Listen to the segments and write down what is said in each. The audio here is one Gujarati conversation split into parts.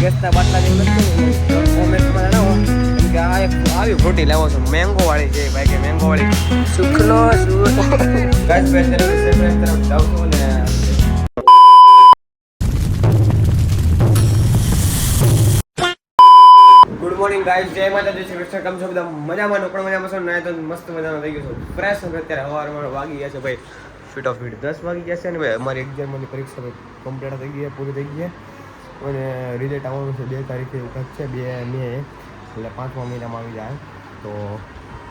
ગેસના બાટલા જેવું નથી કોમેન્ટમાં જણાવો કે આ એક આવી ફ્રૂટી લાવો છો મેંગો વાળી છે ભાઈ કે મેંગો વાળી સુખનો ગાઈસ ભાઈ તરફ જાઉં છું ને ગુડ મોર્નિંગ ગાઈસ જય માતાજી શ્રી કૃષ્ણ કેમ છો બધા મજામાં પણ મજામાં છો ના તો મસ્ત મજાનો થઈ ગયો છું ફ્રેશ અત્યારે સવારમાં વાગી ગયા છે ભાઈ ફીટ ઓફ ફીટ 10 વાગી ગયા છે ને ભાઈ અમારી એક્ઝામની પરીક્ષા કમ્પ્લીટ થઈ ગઈ પૂરી થઈ ગઈ અને રિઝલ્ટ આવવાનું છે 2 તારીખે એવું કંઈક છે 2 મે એટલે 5મા મહિનામાં આવી જાય તો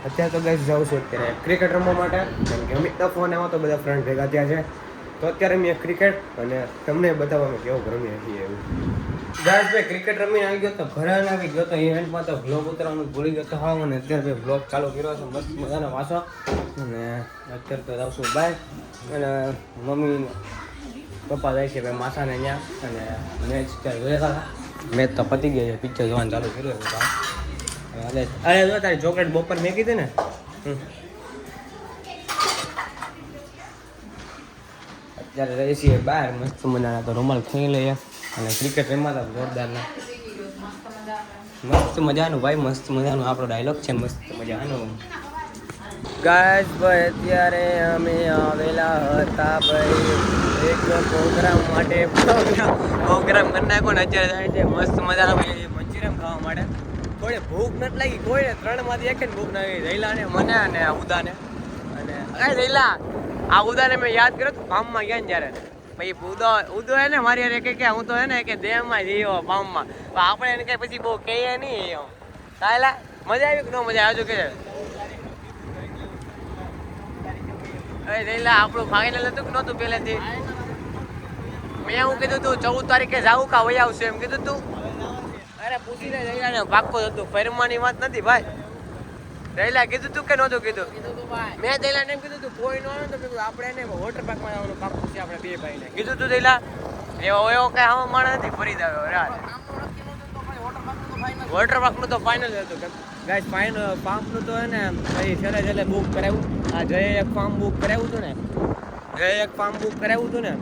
અત્યારે તો ગાઈસ જાઉં છું અત્યારે ક્રિકેટ રમવા માટે કેમ કે અમિતના ફોન આવ્યો તો બધા ફ્રેન્ડ ભેગા થયા છે તો અત્યારે મેં ક્રિકેટ અને તમને બતાવવાનું કેવું રમીએ છીએ એવું ગાઈસ ભાઈ ક્રિકેટ રમીને આવી ગયો તો ઘરે આવી ગયો તો ઇવેન્ટમાં તો વ્લોગ ઉતરવાનું ભૂલી ગયો તો હા અને અત્યારે ભાઈ વ્લોગ ચાલુ કર્યો છે મસ્ત મજાનો વાંચો અને અત્યારે તો જાઉં છું બાય અને મમ્મી પપ્પા જાય છે ભાઈ માસાને ત્યાં અને મેચ ત્યારે જોયા હતા મેચ તો પતી ગઈ છે પિક્ચર જોવાનું ચાલુ કર્યું છે અરે જો તારી ચોકલેટ બપોર મેં કીધી ને અત્યારે રહી છીએ બહાર મસ્ત મજાના તો રૂમાલ ખાઈ લઈએ અને ક્રિકેટ રમવા જોરદારના મસ્ત મજાનું ભાઈ મસ્ત મજાનું આપણો ડાયલોગ છે મસ્ત મજાનું ગાઈસ ભાઈ અત્યારે અમે આવેલા હતા ભાઈ એક પ્રોગ્રામ માટે પ્રોગ્રામ કરી નાખો ને અત્યારે જાય છે મસ્ત મજાના ભાઈ મંચુરિયન ખાવા માટે કોઈ ભૂખ નથી લાગી કોઈને 3માંથી એક જ ભૂખ ના લાગી રૈલાને મને અને ઉદાને અને રૈલા આ ઉદાને મેં યાદ કર્યો તો ફાર્મમાં ગયા ને જ્યારે પછી ઉદો હે ને મારી યાર કે હું તો હે ને કે દેહમાં જઈયો ફાર્મમાં આપણે એને કઈ પછી બહુ કહીએ નહીં કાયલા મજા આવી કે ન મજા આવજો કે અરે રૈલા આપણું ફાઇનલ હતું કે નહોતું પહેલેથી મેં એવું કીધું તું 14 તારીખે જાવું કા વહી આવશે એમ કીધું તું અરે પૂછીને રૈલાને પાક્કો હતું ફરમાની વાત નથી ભાઈ રૈલા કીધું તું કે નહોતું કીધું મેં રૈલાને એમ કીધું તું કોઈ ન આવે તો કીધું આપણે એને વોટર પાર્કમાં જવાનું પાક્કું છે આપણે બે ભાઈને કીધું તું રૈલા એવો કઈ આવો માણસ નથી ફરી આવ્યો રાત વોટર પાર્કનું તો ફાઇનલ હતું કે ગાઈસ ફાઇનલ પાર્કનું તો હે ને પછી છેલ્લે બુક કરાવ્યું આ જય એક ફાર્મ બુક કરાવ્યું હતું ને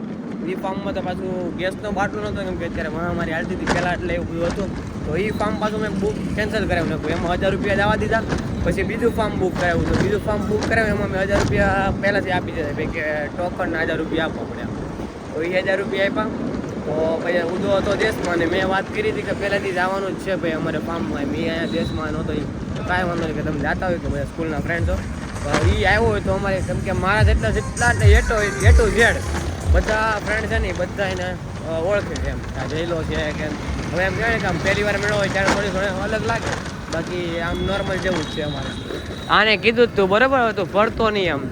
એ ફાર્મમાં તો પાછું ગેસનો બાટલો નહોતો કેમ કે અત્યારે મહામારી હાલતી હતી પહેલાં એટલે એવું બધું હતું તો એ ફાર્મ પાછું મેં બુક કેન્સલ કરાવ્યું નાખ્યું એમાં 1000 રૂપિયા જવા દીધા પછી બીજું ફાર્મ બુક કરાવ્યું તો બીજું ફાર્મ બુક કરાવ્યું એમાં મેં 1000 રૂપિયા પહેલાંથી આપી દીધા ભાઈ કે ટોકનના 1000 રૂપિયા આપવા પડે તો એ 1000 રૂપિયા આપ્યા તો પછી ઉદો હતો દેશમાં અને મેં વાત કરી હતી કે પહેલાંથી જવાનું જ છે ભાઈ અમારે ફાર્મમાં મેં અહીંયા દેશમાં નહોતો એ કાંઈ વાંધો નહીં કે તમે જાતા હોય કે બધા સ્કૂલના ફ્રેન્ડો તો એ આવ્યો હોય તો અમારે કેમ કે મારા જેટલા એ ટુ ઝેડ બધા ફ્રેન્ડ છે ને બધા એને ઓળખે છે એમ આ જયલો છે કે હવે એમ કહેવાય કે આમ પહેલી વાર મેળો હોય ત્યારે થોડી ઘણી અલગ લાગે બાકી આમ નોર્મલ જેવું જ છે અમારે આને કીધું જ તું બરાબર હતું ભરતો નહીં એમ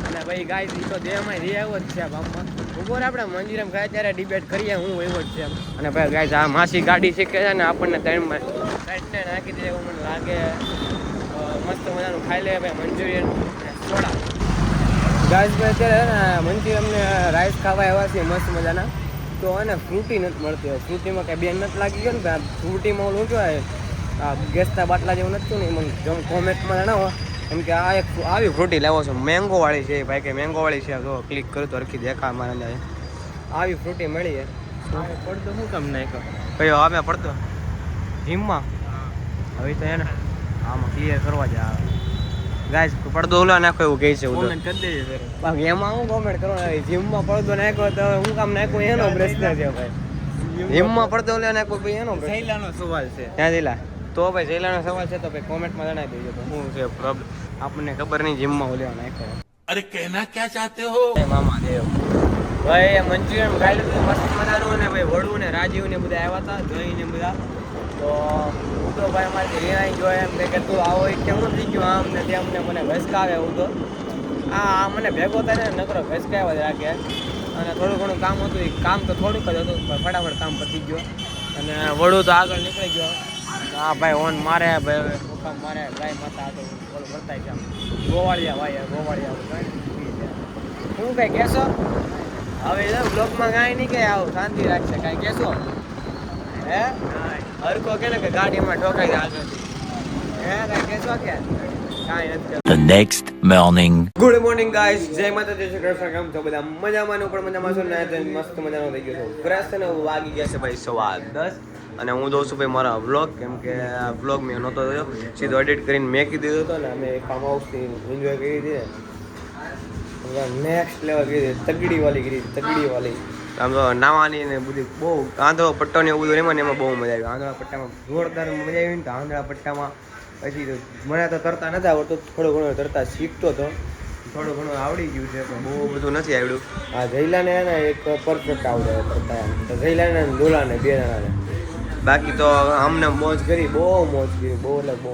અને ભાઈ ગાય તો દેહમાં રી આવ્યો જ છે આમમાં ઉપર આપણે મંદિરમ ગાય ત્યારે ડિબેટ કરીએ હું એવો જ છે અને ભાઈ ગાય આ માસી ગાડી શીખે છે ને આપણને ત્રણમાં નાખી દે એવું મને લાગે મસ્ત મજાનું ખાઈ લે ભાઈ મંચુરિયન સોડા ગાઈસ ભાઈ અત્યારે ને મંચુરિયનને રાઈસ ખાવા આવ્યા છે મસ્ત મજાના તો એને ફ્રૂટી નથી મળતી ફ્રૂટીમાં કાંઈ બેન નથી લાગી ગયો ને ફ્રૂટીમાં ઓલું કહેવાય આ ગેસના બાટલા જેવું નથી ને મને કોમેન્ટમાં જણાવો કેમ કે આ એક આવી ફ્રૂટી લાવો છો મેંગો વાળી છે ભાઈ કે મેંગો વાળી છે જો ક્લિક કરું તો હરખી દેખા મારા આવી ફ્રૂટી મળી છે પડતો શું કામ નાખ્યો કયો અમે પડતો જીમમાં હવે તો એને આમાં ક્લિયર કરવા જ આવે ગાઈસ પડદો ઓલા નાખો એવું કહે છે કોમેન્ટ કરી દેજે બાકી એમાં હું કોમેન્ટ કરવાનો જીમમાં પડદો નાખ્યો તો હું કામ નાખ્યો એનો પ્રશ્ન છે ભાઈ જીમમાં પડદો ઓલા નાખ્યો ભાઈ એનો જયલાનો સવાલ છે ત્યાં જયલા તો ભાઈ જયલાનો સવાલ છે તો ભાઈ કોમેન્ટમાં જણાવી દેજો તો શું છે પ્રોબ્લેમ આપણને ખબર નહીં જીમમાં ઓલા નાખ્યો અરે કહેના ક્યાં ચાહતે હો મામા દેવ ભાઈ મંચુરિયન ખાઈ લીધું મસ્ત મજાનું ને ભાઈ વડું ને રાજીવ ને બધા આવ્યા હતા જોઈને બધા તો ભાઈ અમારે રિયાઈ ગયો એમ કે તું આવો કેમ થઈ ગયો આમ ને તેમ ને મને ભસકાવે એવું તો આ મને ભેગો થાય ને નકરો ભસકાવ્યા જ રાખે અને થોડું ઘણું કામ હતું એ કામ તો થોડુંક જ હતું પણ ફટાફટ કામ પતી ગયો અને વડું તો આગળ નીકળી ગયો હા ભાઈ ઓન મારે ભાઈ મુકામ મારે ગાય માતા હતો ઓલું ભરતાય છે ગોવાળિયા ભાઈ ગોવાળિયા શું કંઈ કહેશો હવે બ્લોકમાં કાંઈ નહીં કે આવું શાંતિ રાખશે કાંઈ કહેશો હે હરકો કે ને કે ગાડીમાં ઠોકાઈ આગળથી હે કાંઈ કહેશો કે કાંઈ નથી. The next morning. Good morning guys જય માતાજી શ્રી કૃષ્ણ કેમ છો બધા મજામાં પણ મજામાં છો ને મસ્ત મજાનો થઈ ગયો છો ફ્રેશ ને વાગી ગયા છે ભાઈ 10:15 અને હું જોઉં છું ભાઈ મારા વ્લોગ, કેમ કે આ વ્લોગ મેં નહોતો જોયો, સીધો એડિટ કરીને મેકી દીધો હતો ને અમે ફાર્મ હાઉસથી એન્જોય કરી હતી નેક્સ્ટ લેવલ કરી તગડીવાળી આમ તો નાવાની ને બધી બહુ આંધળો પટ્ટો ને એવું બધું એમાં ને એમાં બહુ મજા આવી. આંધળા પટ્ટામાં જોરદાર મજા આવી ને. તો આંધળા પટ્ટામાં પછી તો મને તો તરતા નથી આવડતું, થોડું ઘણું તરતા શીખતો હતો, થોડું ઘણું આવડી ગયું છે પણ બહુ બધું નથી આવડ્યું. આ જયલાને એને એક પરફેક્ટ આવડે તરતા એમ, તો જયલાને અને દોલાને બે જણાને. બાકી તો અમને મોજ કરી, બહુ મોજ કરી, બહુ એટલે બહુ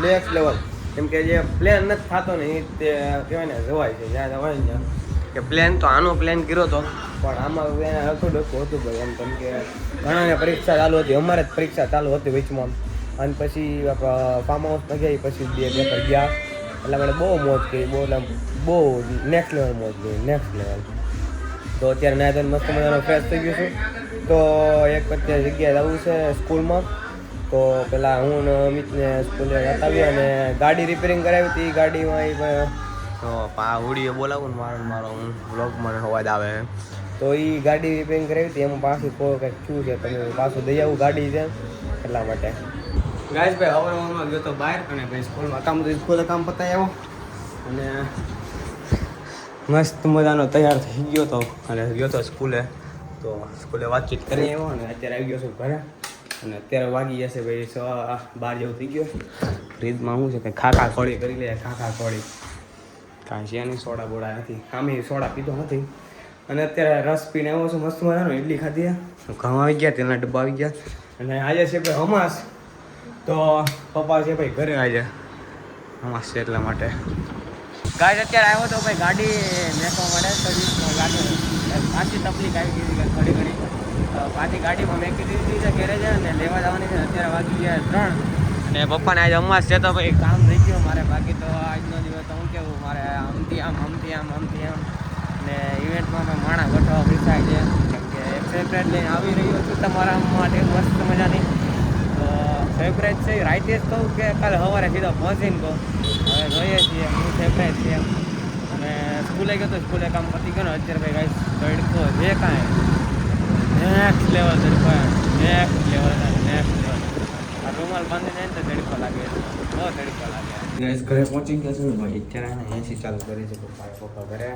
નેક્સ્ટ લેવલ. કેમ કે જે પ્લેન નથી થતો ને એ તે કહેવાય ને જવાય છે જ્યાં જવાય ને ત્યાં. કે પ્લેન તો આનો પ્લેન કર્યો હતો પણ આમાં એને હરખું ડખું હતું ભાઈ એમ. કેમ કે ઘણાને પરીક્ષા ચાલુ હતી, અમારે જ પરીક્ષા ચાલુ હતી વચમાં. અને પછી ફાર્મ હાઉસમાં ગયા પછી 2 પેપર ગયા એટલે મને બહુ મોજ કરી, બહુ એટલે બહુ નેક્સ્ટ લેવલ મોજ કરી, નેક્સ્ટ લેવલ. તો અત્યારે ના તો મસ્ત મજાનો ફ્રેશ થઈ ગયું છું. તો એક અત્યારે જગ્યાએ જવું છે સ્કૂલમાં. તો પેલા હું ને અમિતને સ્કૂલે જતા આવ્યા અને ગાડી રિપેરિંગ કરાવી હતી. ગાડીમાં હુડીએ બોલાવું ને મારો હું વ્લોગમાં અવાજ આવે તો એ ગાડી રિપેરિંગ કરાવી હતી. એમાં પાછું કંઈક શું છે તમે પાછું દઈ આવું ગાડી છે એટલા માટે. ગાઈસ ભાઈ હવારમાં ગયો તો બહાર અને ભાઈ સ્કૂલમાં કામ તો સ્કૂલે કામ પતાવી આવ્યો અને મસ્ત મજાનો તૈયાર થઈ ગયો તો અને ગયો તો સ્કૂલે. તો સ્કૂલે વાતચીત કરી આવ્યો અને અત્યારે આવી ગયો છું ઘરે. અને અત્યારે વાગી જશે ભાઈ 12 જેવું થઈ ગયો. ફ્રીજમાં શું છે કે ખાખા ખોળી કરી લે, ખાખા ખોળી કાંઈ છે નહીં, સોડા બોડા નથી, આમે સોડા પીતો નથી. અને અત્યારે રસ પીને આવ્યો છું મસ્ત મજાનો, ઇડલી ખાધી, ઘઉં આવી ગયા, તેના ડબ્બા આવી ગયા. અને આજે છે ભાઈ અમાસ, તો પપ્પા છે ભાઈ ઘરે આજે અમાસ છે એટલા માટે. ગાડી અત્યારે આવ્યો તો ભાઈ ગાડી મેકવા માટે સર્વિસમાં ગાડી પાછી તકલીફ આવી ગઈ હતી ઘડી ઘડી. પાછી ગાડીમાં મેકી દીધી છે ગેરેજ અને લેવા જવાની છે. અત્યારે વાગી ગયા 3 અને પપ્પાને આજે અમાસ છે તો ભાઈ કામ થઈ ગયું મારે. બાકી તો આજનો દિવસ તો હું કેવું મારે આમથી આમ ને ઇવેન્ટમાં પણ માણા ગોઠવવા પૈસા છે. કેમ કે એક સેપરેટ લઈને આવી રહ્યો છું તમારા માટે મસ્ત મજાની. તો સેપરેટ છે રાઈતે જ કહું કે કાલે સવારે સીધો પહોંચીને કહું, હવે જોઈએ છીએ હું સેપરેટ છે. અને સ્કૂલે ગયો તો સ્કૂલે કામ પતી ગયો ને અત્યારે ભાઈ ગાઈસ તડકો જે કાંઈ નેક્સ્ટ લેવલ તડકો, નેક્સ્ટ લેવલ. આ રૂમાલ બાંધીને તો તડકો લાગે, બહુ તડકો લાગે. ગાઈસ ઘરે પહોંચી ગયા છું ભાઈ. અત્યારે એસી ચાલુ કરી છે પપ્પા ઘરે.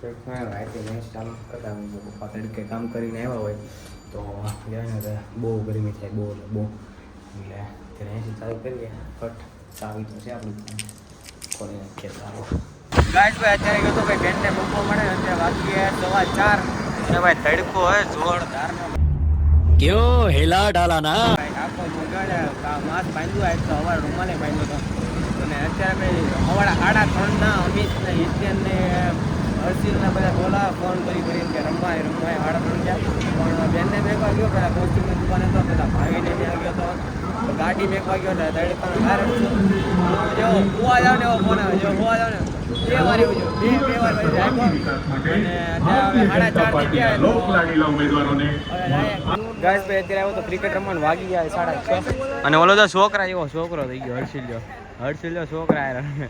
રાતે મેચ ચાલુ કરતા હોય છે પપ્પા તડકે કામ કરીને આવ્યા હોય તો જાય બહુ ગરમી થાય, બહુ એટલે બહુ. એટલે અત્યારે એસી ચાલુ કરીએ ફટ. ચાવી તો છે આપણી ખોલી નાખીએ સારું. ગાઈસ ભાઈ અત્યારે ગયો તો ભાઈ બેનને મૂકવા મળે. અત્યારે વાગીએ 4:15 અને ભાઈ તડકો હોય જોરદારનો. क्यों हिला डाला ना ભાઈ આખો મગાડે માસ્ક બાંધ્યું આજ તો હવારે રૂમાલે બાંધ્યો હતો. અને અત્યારે ભાઈ હવાડા 3:30 અમિતને હિતેનને હર્ષિલને બધા બોલા ફોન કરીને કે રમવાય 3:30 પણ બેનને મેકવા ગયો પેલા કોસ્ટ્યુમની દુકાને તો પેલા ભાઈને ત્યાં ગયો હતો. ગાડી મેકવા ગયો એટલે તડકાનો કારણ જેવો હોવા જાવ ને એવો ફોન આવે, જેવો હોવા જાવ ને 2 વાર એવું જો 2 વાર ભાઈ અને અત્યારે 4:30 ગાઈસ ભાઈ અત્યારે આવ્યો તો ક્રિકેટ રમવાનું વાગી ગયા 6:30. અને ઓલો તો છોકરા એવો છોકરો થઈ ગયો હર્ષિલ છોકરા રમે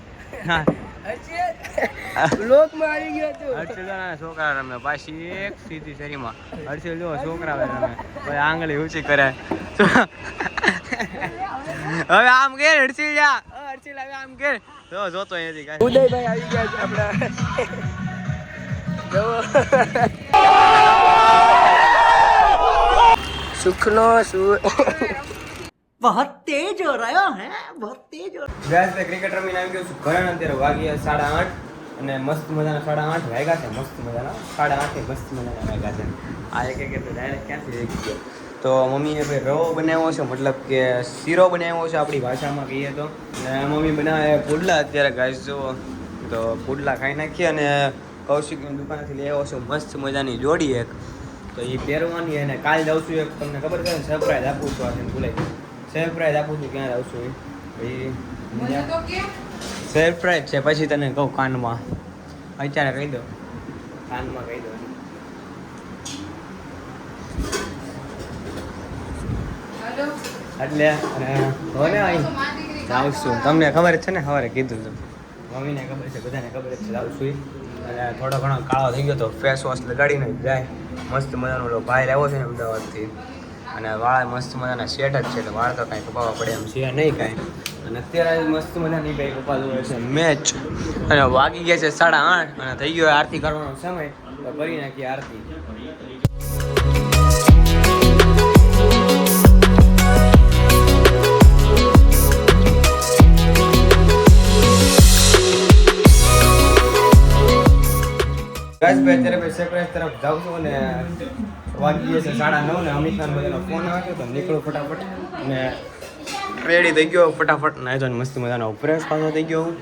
લોકમાં આવી ગયો તો હર્ષિલ છોકરા રમે પાછી એક સીધી શરીમાં હર્ષિલ જો છોકરા રમે ભાઈ આંગળી ઊંચી કરે. હવે આમ કે હર્ષિલ જા હર્ષિલ હવે આમ કે જોતો અહીંયાથી કાંઈ ઉદયભાઈ આવી ગયા છે આપણા. સુખનો बहुत तेज हो रहा है, बहुत तेज हो रहा है. ગાઈસ ભાઈ ક્રિકેટ રમીને આવી ગયો છું ઘરે. અત્યારે વાગ્યા 8:30 અને મસ્ત મજાના 8:30 વાગ્યા છે. મસ્ત મજાના 8:30 મસ્ત મજાના વાગ્યા છે. આ એક તો ડાયરેક્ટ ક્યાંથી રહી ગયો. તો મમ્મીએ ભાઈ રવો બનાવ્યો છે, મતલબ કે શીરો બનાવ્યો છે આપણી ભાષામાં કહીએ તો. અને મમ્મી બનાવે પુડલા. અત્યારે ગાઈસ જુઓ તો પુડલા ખાઈ નાખીએ. અને કૌશિકની દુકાનેથી લઈ આવ્યો છું મસ્ત મજાની જોડી એક, તો એ પહેરવાની. અને કાલ જાઉં છું એક તમને ખબર છે ને સરપ્રાઈઝ આપું છું. આ ભૂલાઈ ગયું સરપ્રાઈઝ આપું છું. ક્યાં જાઉં છું એ સરપ્રાઈઝ છે પછી તને કહું કાનમાં. અત્યારે કહી દો, કાનમાં કહી દો. એટલે હવે અહીં જાઉં છું. તમને ખબર છે ને સવારે કીધું હતું, મમ્મીને ખબર છે, બધાને ખબર છે જાઉં છું. અને થોડો ઘણો કાળો થઈ ગયો તો ફેસ વોશ લગાડીને જાય. મસ્ત મજાનો ભાઈ આવ્યો છે ને અમદાવાદથી, અને વાળ મસ્ત મજાના સેટ જ છે એટલે વાળ તો કાંઈ કપાવવા પડે એમ છે નહીં કાંઈ. અને અત્યારે મસ્ત મજાની કંઈ કપાતું હોય છે મેચ. અને વાગી ગયા છે 8:30 અને થઈ ગયો આરતી કરવાનો સમય. તો કરી નાખીએ આરતી. ભાઈ અત્યારે ભાઈ સરપ્રાઈઝ તરફ જાઉં છું અને વાગી ગયા છે 9:30 ને અમિતના બધાનો ફોન આવ્યો તો નીકળો ફટાફટ અને રેડી થઈ ગયો ફટાફટ નાહી તો મસ્ત મજાનો ફ્રેશ પાછો થઈ ગયો હું.